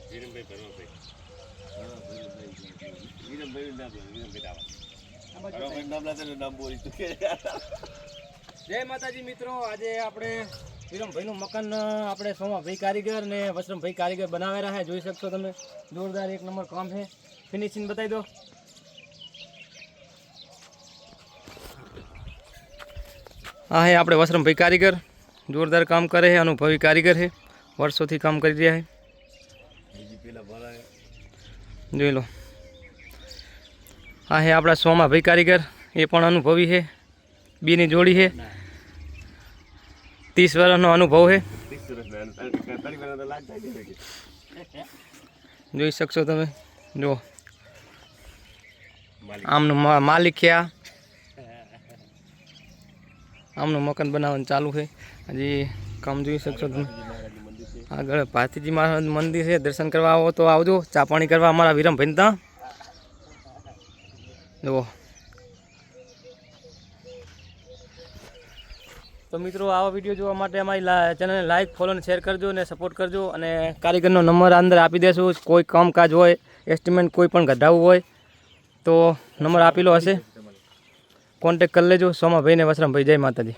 જય માતાજી મિત્રો, આજે આપણે વિરમભાઈનું મકાન આપણે સોમાભાઈ કારીગર ને વસરમભાઈ કારીગર બનાવેલા છે. જોઈ શકશો તમે, જોરદાર એક નંબર કામ છે. ફિનિશિંગ બતાવી દો. હા હે આપણે વસરમભાઈ કારીગર, જોરદાર કામ કરે છે, અનુભવી કારીગર છે, વર્ષોથી કામ કરી રહ્યા છે. જોઈ લો. હા હે આપણા સોમાભાઈ કારીગર, એ પણ અનુભવી છે. બીની જોડી છે, 30 વર્ષનો અનુભવ છે. જોઈ શકશો તમે. જો આમનું માલિક છે, આમનું મકાન બનાવવાનું ચાલુ છે. હજી કામ જોઈ શકશો તમે. આગળ ભારતીજી મહારાજ મંદિર છે, દર્શન કરવા આવો તો આવજો. ચા પાણી કરવા અમારા વિરમભાઈ ત્યાં. જુઓ તો મિત્રો, આવા વિડીયો જોવા માટે અમારી ચેનલને લાઈક, ફોલો અને શેર કરજો અને સપોર્ટ કરજો. અને કારીગરનો નંબર અંદર આપી દેશું. કોઈ કામકાજ હોય, એસ્ટિમેટ કોઈ પણ કઢાવવું હોય તો નંબર આપેલો હશે, કોન્ટેક કરી લેજો. સોમાભાઈ ને વસરમભાઈ. જય માતાજી.